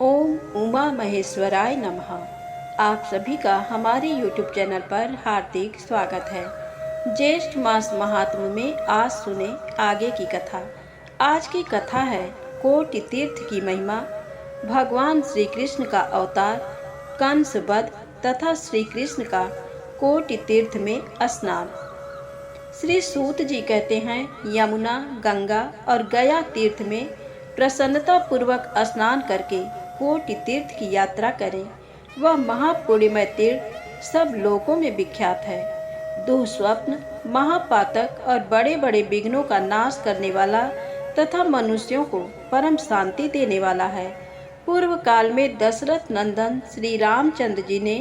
ओम उमा महेश्वराय नमः। आप सभी का हमारे YouTube चैनल पर हार्दिक स्वागत है। ज्येष्ठ मास महात्म्य में आज सुने आगे की कथा। आज की कथा है कोटि तीर्थ की महिमा, भगवान श्री कृष्ण का अवतार, कंस वध तथा श्री कृष्ण का कोटि तीर्थ में स्नान। श्री सूत जी कहते हैं, यमुना, गंगा और गया तीर्थ में प्रसन्नता पूर्वक स्नान करके कोटि तीर्थ की यात्रा करें। वह महापुण्यमय तीर्थ सब लोकों में विख्यात है। दुःस्वप्न, महापातक और बड़े बड़े विघ्नों का नाश करने वाला तथा मनुष्यों को परम शांति देने वाला है। पूर्व काल में दशरथ नंदन श्री रामचंद्र जी ने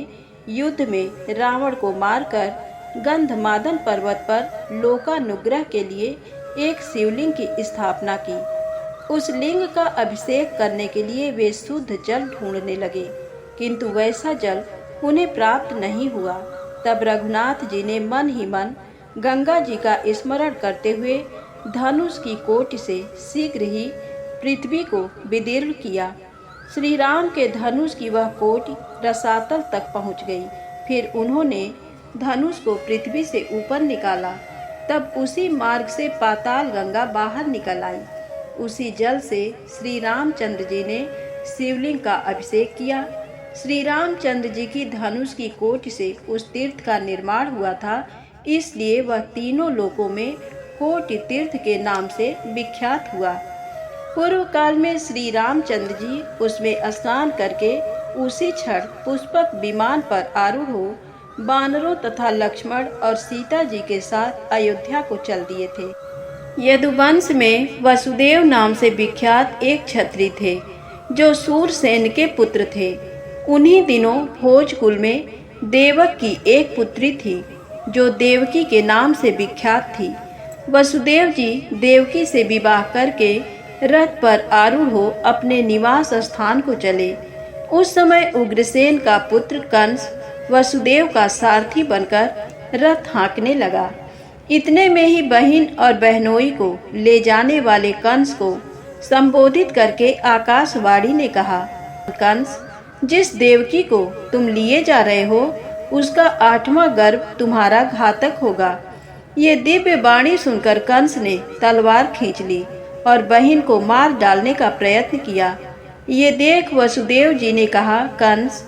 युद्ध में रावण को मारकर गंधमादन पर्वत पर लोकानुग्रह के लिए एक शिवलिंग की स्थापना की। उस लिंग का अभिषेक करने के लिए वे शुद्ध जल ढूंढने लगे, किंतु वैसा जल उन्हें प्राप्त नहीं हुआ। तब रघुनाथ जी ने मन ही मन गंगा जी का स्मरण करते हुए धनुष की कोटि से शीघ्र ही पृथ्वी को विदीर्ण किया। श्री राम के धनुष की वह कोटि रसातल तक पहुंच गई। फिर उन्होंने धनुष को पृथ्वी से ऊपर निकाला। तब उसी मार्ग से पाताल गंगा बाहर निकल आई। उसी जल से श्री रामचंद्र जी ने शिवलिंग का अभिषेक किया। श्री रामचंद्र जी की धनुष की कोटि से उस तीर्थ का निर्माण हुआ था, इसलिए वह तीनों लोकों में कोटि तीर्थ के नाम से विख्यात हुआ। पूर्व काल में श्री रामचंद्र जी उसमें स्नान करके उसी क्षण पुष्पक विमान पर आरूढ़ हो वानरों तथा लक्ष्मण और सीता जी के साथ अयोध्या को चल दिए थे। यदुवंश में वसुदेव नाम से विख्यात एक क्षत्रिय थे जो सूरसेन के पुत्र थे। उन्हीं दिनों भोज कुल में देवक की एक पुत्री थी जो देवकी के नाम से विख्यात थी। वसुदेव जी देवकी से विवाह करके रथ पर आरूढ़ हो अपने निवास स्थान को चले। उस समय उग्रसेन का पुत्र कंस वसुदेव का सारथी बनकर रथ हाँकने लगा। इतने में ही बहन और बहनोई को ले जाने वाले कंस को संबोधित करके आकाशवाणी ने कहा, कंस, जिस देवकी को तुम लिए जा रहे हो उसका 8वां गर्भ तुम्हारा घातक होगा। ये दिव्य वाणी सुनकर कंस ने तलवार खींच ली और बहन को मार डालने का प्रयत्न किया। ये देख वसुदेव जी ने कहा, कंस,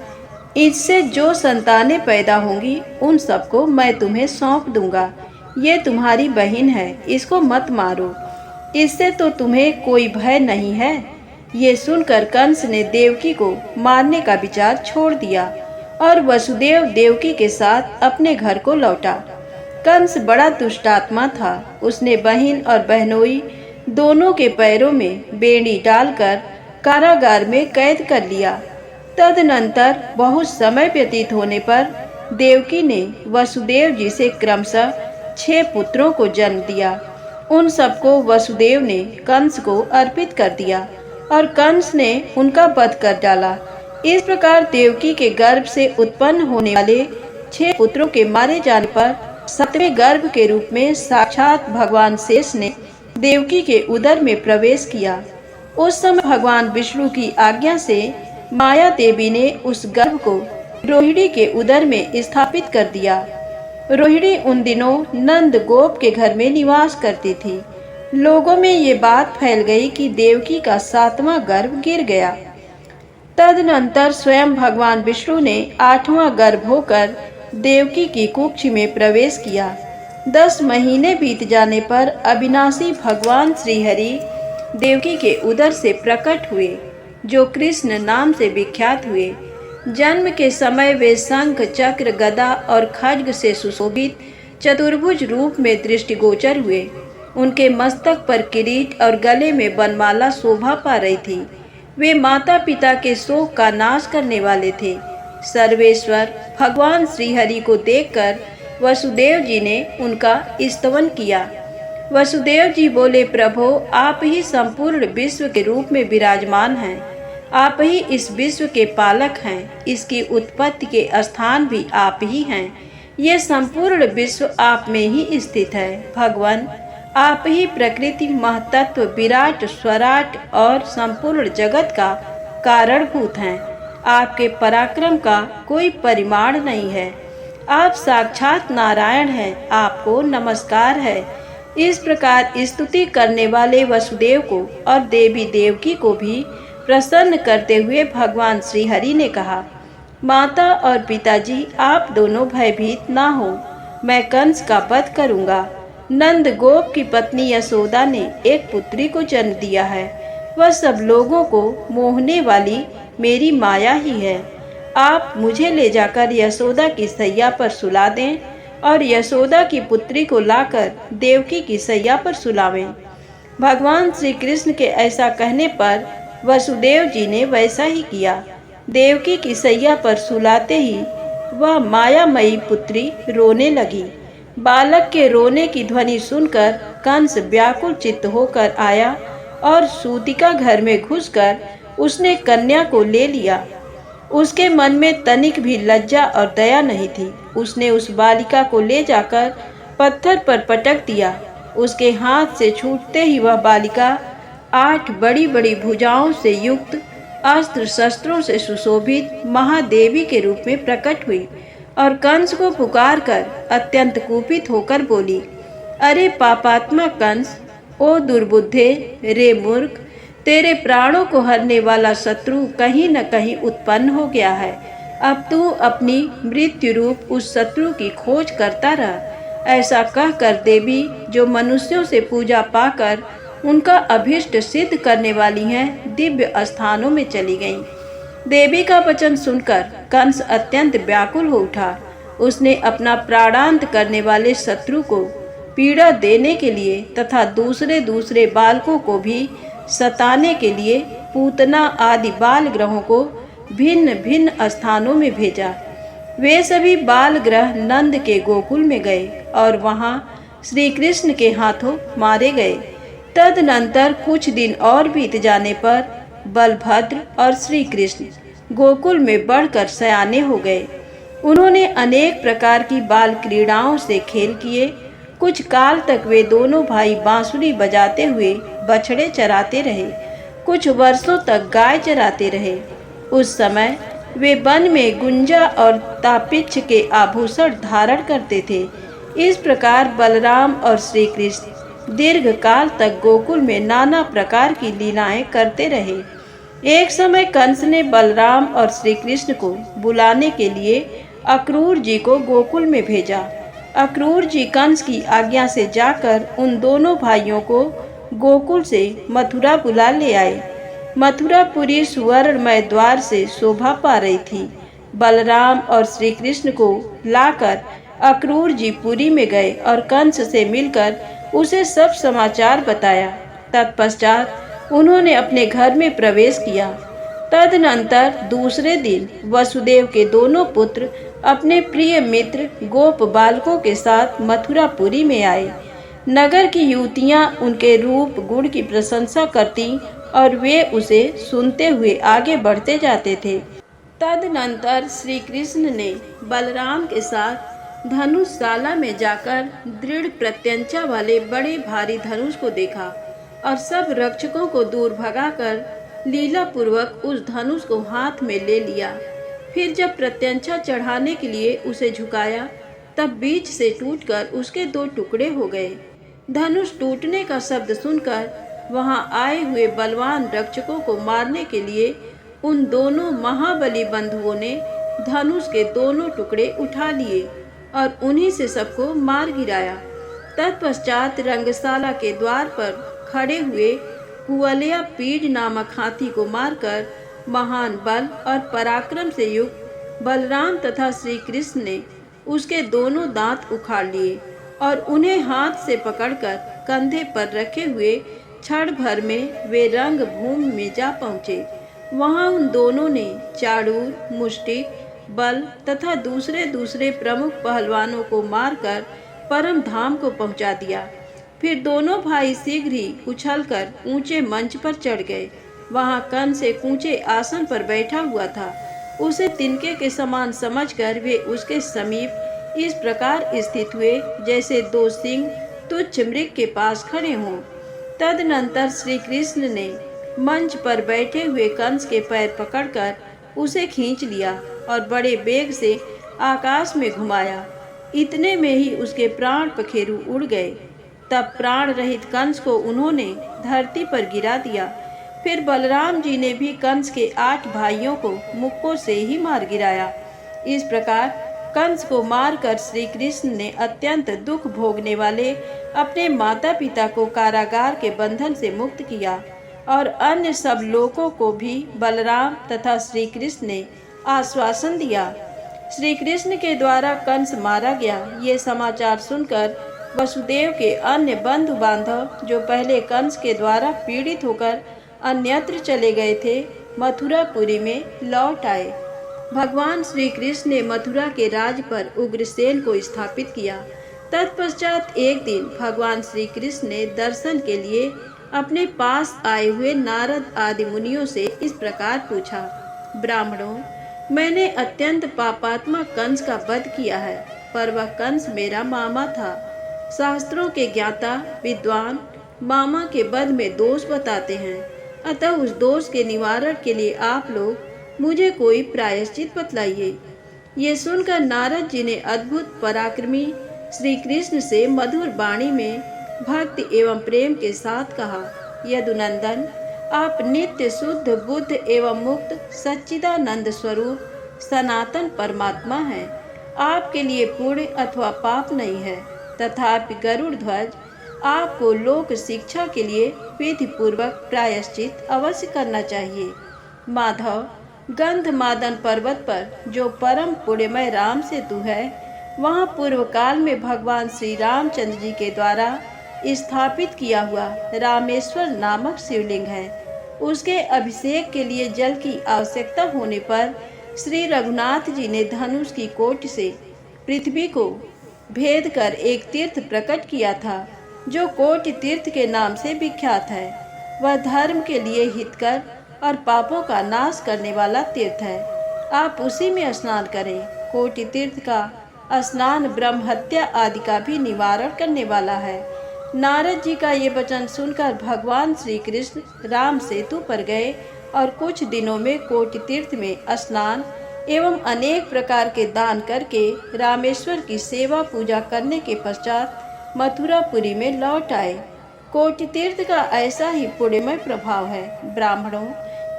इससे जो संतानें पैदा होंगी उन सबको मैं तुम्हें सौंप दूंगा। ये तुम्हारी बहन है, इसको मत मारो, इससे तो तुम्हें कोई भय नहीं है। ये सुनकर कंस ने देवकी को मारने का विचार छोड़ दिया और वसुदेव देवकी के साथ अपने घर को लौटा। कंस बड़ा दुष्टात्मा था। उसने बहन और बहनोई दोनों के पैरों में बेड़ी डालकर कारागार में कैद कर लिया। तदनंतर बहुत समय व्यतीत होने पर देवकी ने वसुदेव जी से क्रमशः 6 पुत्रों को जन्म दिया। उन सबको वसुदेव ने कंस को अर्पित कर दिया और कंस ने उनका वध कर डाला। इस प्रकार देवकी के गर्भ से उत्पन्न होने वाले 6 पुत्रों के मारे जाने पर 7वें गर्भ के रूप में साक्षात भगवान शेष ने देवकी के उदर में प्रवेश किया। उस समय भगवान विष्णु की आज्ञा से माया देवी ने उस गर्भ को रोहिणी के उदर में स्थापित कर दिया। रोहिणी उन दिनों नंद गोप के घर में निवास करती थी। लोगों में ये बात फैल गई कि देवकी का 7वां गर्भ गिर गया। तदनंतर स्वयं भगवान विष्णु ने 8वां गर्भ होकर देवकी की कुक्ष में प्रवेश किया। 10 महीने बीत जाने पर अविनाशी भगवान श्रीहरि देवकी के उदर से प्रकट हुए, जो कृष्ण नाम से विख्यात हुए। जन्म के समय वे शंख, चक्र, गदा और खड्ग से सुशोभित चतुर्भुज रूप में दृष्टिगोचर हुए। उनके मस्तक पर किरीट और गले में बनमाला शोभा पा रही थी। वे माता पिता के शोक का नाश करने वाले थे। सर्वेश्वर भगवान श्रीहरि को देखकर वसुदेव जी ने उनका स्तवन किया। वसुदेव जी बोले, प्रभो, आप ही संपूर्ण विश्व के रूप में विराजमान हैं। आप ही इस विश्व के पालक हैं। इसकी उत्पत्ति के स्थान भी आप ही हैं। ये संपूर्ण विश्व आप में ही स्थित है। भगवान, आप ही प्रकृति, महतत्व, विराट, स्वराट और संपूर्ण जगत का कारणभूत हैं। आपके पराक्रम का कोई परिमाण नहीं है। आप साक्षात नारायण हैं, आपको नमस्कार है। इस प्रकार स्तुति करने वाले वसुदेव को और देवी देवकी को भी प्रसन्न करते हुए भगवान श्री हरि ने कहा, माता और पिताजी, आप दोनों भयभीत ना हो, मैं कंस का वध करूंगा। नंद गोप की पत्नी यशोदा ने एक पुत्री को जन्म दिया है। वह सब लोगों को मोहने वाली मेरी माया ही है। आप मुझे ले जाकर यशोदा की सैया पर सुला दें और यशोदा की पुत्री को लाकर देवकी की सैया पर सुलावें। भगवान श्री कृष्ण के ऐसा कहने पर वसुदेव जी ने वैसा ही किया। देवकी की सैया पर सुलाते ही वह मायामयी पुत्री रोने लगी। बालक के रोने की ध्वनि सुनकर कंस व्याकुल चित्त होकर आया और सूतिका घर में घुसकर उसने कन्या को ले लिया। उसके मन में तनिक भी लज्जा और दया नहीं थी। उसने उस बालिका को ले जाकर पत्थर पर पटक दिया। उसके हाथ से छूटते ही वह बालिका 8 बड़ी बड़ी भुजाओं से युक्त, अस्त्र शस्त्रों से सुशोभित महादेवी के रूप में प्रकट हुई और कंस को पुकार कर अत्यंत कुपित होकर बोली, अरे पापात्मा कंस, ओ दुर्बुद्धे, रे मूर्ख, तेरे प्राणों को हरने वाला शत्रु कहीं न कहीं उत्पन्न हो गया है। अब तू अपनी मृत्यु रूप उस शत्रु की खोज करता रह। ऐसा कहकर देवी, जो मनुष्यों से पूजा पाकर उनका अभीष्ट सिद्ध करने वाली हैं, दिव्य स्थानों में चली गईं। देवी का वचन सुनकर कंस अत्यंत व्याकुल हो उठा। उसने अपना प्राणांत करने वाले शत्रु को पीड़ा देने के लिए तथा दूसरे दूसरे बालकों को भी सताने के लिए पूतना आदि बाल ग्रहों को भिन्न भिन्न स्थानों में भेजा। वे सभी बाल ग्रह नंद के गोकुल में गए और वहां श्री कृष्ण के हाथों मारे गए। तदनंतर कुछ दिन और बीत जाने पर बलभद्र और श्री कृष्ण गोकुल में बढ़कर सयाने हो गए। उन्होंने अनेक प्रकार की बाल क्रीड़ाओं से खेल किए। कुछ काल तक वे दोनों भाई बांसुरी बजाते हुए बछड़े चराते रहे। कुछ वर्षों तक गाय चराते रहे। उस समय वे वन में गुंजा और तापिच्छ के आभूषण धारण करते थे। इस प्रकार बलराम और श्री कृष्ण दीर्घ काल तक गोकुल में नाना प्रकार की लीलाएं करते रहे। एक समय कंस ने बलराम और श्री कृष्ण को बुलाने के लिए अक्रूर जी को गोकुल में भेजा। अक्रूर जी कंस की आज्ञा से जाकर उन दोनों भाइयों को गोकुल से मथुरा बुला ले आए। मथुरापुरी सुवर्णमय द्वार से शोभा पा रही थी। बलराम और श्री कृष्ण को लाकर अक्रूर जी पुरी में गए और कंस से मिलकर उसे सब समाचार बताया। तत्पश्चात उन्होंने अपने घर में प्रवेश किया। तदनंतर दूसरे दिन वसुदेव के दोनों पुत्र अपने प्रिय मित्र गोप बालकों के साथ मथुरापुरी में आए। नगर की युवतियां उनके रूप गुण की प्रशंसा करती और वे उसे सुनते हुए आगे बढ़ते जाते थे। तदनंतर श्री कृष्ण ने बलराम के साथ धनुषशाला में जाकर दृढ़ प्रत्यंचा वाले बड़े भारी धनुष को देखा और सब रक्षकों को दूर भगाकर लीला पूर्वक उस धनुष को हाथ में ले लिया। फिर जब प्रत्यंचा चढ़ाने के लिए उसे झुकाया, तब बीच से टूटकर उसके 2 टुकड़े हो गए। धनुष टूटने का शब्द सुनकर वहां आए हुए बलवान रक्षकों को मारने के लिए उन दोनों महाबली बंधुओं ने धनुष के दोनों टुकड़े उठा लिए और उन्हीं से सबको मार गिराया। तत्पश्चात रंगशाला के द्वार पर खड़े हुए कुवलया पीड नामक हाथी को मारकर महान बल और पराक्रम से युक्त बलराम तथा श्री कृष्ण ने उसके दोनों दांत उखाड़ लिए और उन्हें हाथ से पकड़कर कंधे पर रखे हुए क्षण भर में वे रंग भूमि में जा पहुँचे। वहां उन दोनों ने चाड़ूर, मुष्टिक, बल तथा दूसरे दूसरे प्रमुख पहलवानों को मारकर परम धाम को पहुंचा दिया। फिर दोनों भाई शीघ्र ही उछलकर ऊंचे मंच पर चढ़ गए। वहां कंस एक ऊंचे आसन पर बैठा हुआ था। उसे तिनके के समान समझकर वे उसके समीप इस प्रकार स्थित हुए जैसे 2 सिंह तुच्छ मृग के पास खड़े हों। तदनंतर श्री कृष्ण ने मंच पर बैठे हुए कंस के पैर पकड़कर उसे खींच लिया और बड़े बेग से आकाश में घुमाया। इतने में ही उसके प्राण पखेरु उड़ गए। तब प्राण रहित कंस को उन्होंने धरती पर गिरा दिया। फिर बलराम जी ने भी कंस के 8 भाइयों को मुक्कों से ही मार गिराया। इस प्रकार कंस को मारकर श्री कृष्ण ने अत्यंत दुख भोगने वाले अपने माता पिता को कारागार के बंधन से मुक्त किया और अन्य सब लोगों को भी बलराम तथा श्री कृष्ण ने आश्वासन दिया। श्री कृष्ण के द्वारा कंस मारा गया, ये समाचार सुनकर वसुदेव के अन्य बंधु बांधव जो पहले कंस के द्वारा पीड़ित होकर अन्यत्र चले गए थे, मथुरापुरी में लौट आए। भगवान श्री कृष्ण ने मथुरा के राज पर उग्रसेन को स्थापित किया। तत्पश्चात एक दिन भगवान श्री कृष्ण ने दर्शन के लिए अपने पास आए हुए नारद आदि मुनियों से इस प्रकार पूछा, ब्राह्मणों, मैंने अत्यंत पापात्मा कंस का वध किया है, पर वह कंस मेरा मामा था। शास्त्रों के ज्ञाता विद्वान मामा के वध में दोष बताते हैं, अतः उस दोष के निवारण के लिए आप लोग मुझे कोई प्रायश्चित बतलाइए। ये सुनकर नारद जी ने अद्भुत पराक्रमी श्री कृष्ण से मधुर वाणी में भक्ति एवं प्रेम के साथ कहा, यदुनंदन, आप नित्य शुद्ध बुद्ध एवं मुक्त सच्चिदानंद स्वरूप सनातन परमात्मा हैं। आपके लिए पुण्य अथवा पाप नहीं है। तथापि गरुड़ ध्वज, आपको लोक शिक्षा के लिए विधि पूर्वक प्रायश्चित अवश्य करना चाहिए। माधव, गंधमादन पर्वत पर जो परम पुण्यमय राम सेतु है, वहाँ पूर्व काल में भगवान श्री रामचंद्र जी के द्वारा स्थापित किया हुआ रामेश्वर नामक शिवलिंग है। उसके अभिषेक के लिए जल की आवश्यकता होने पर श्री रघुनाथ जी ने धनुष की कोट से पृथ्वी को भेद कर एक तीर्थ प्रकट किया था, जो कोटि तीर्थ के नाम से विख्यात है। वह धर्म के लिए हितकर और पापों का नाश करने वाला तीर्थ है। आप उसी में स्नान करें। कोटि तीर्थ का स्नान ब्रह्म हत्या आदि का भी निवारण करने वाला है। नारद जी का ये वचन सुनकर भगवान श्री कृष्ण राम सेतु पर गए और कुछ दिनों में कोटि तीर्थ में स्नान एवं अनेक प्रकार के दान करके रामेश्वर की सेवा पूजा करने के पश्चात मथुरापुरी में लौट आए। कोटि तीर्थ का ऐसा ही पुण्यमय प्रभाव है। ब्राह्मणों,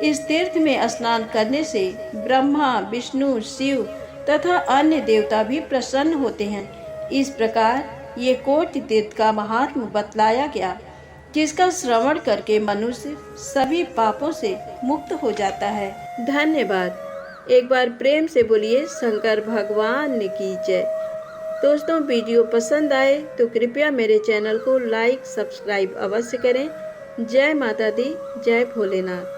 इस तीर्थ में स्नान करने से ब्रह्मा, विष्णु, शिव तथा अन्य देवता भी प्रसन्न होते हैं। इस प्रकार ये कोटि तीर्थ का महात्म बतलाया गया, जिसका श्रवण करके मनुष्य सभी पापों से मुक्त हो जाता है। धन्यवाद। एक बार प्रेम से बोलिए शंकर भगवान की जय। दोस्तों, वीडियो पसंद आए तो कृपया मेरे चैनल को लाइक सब्सक्राइब अवश्य करें। जय माता दी, जय भोलेनाथ।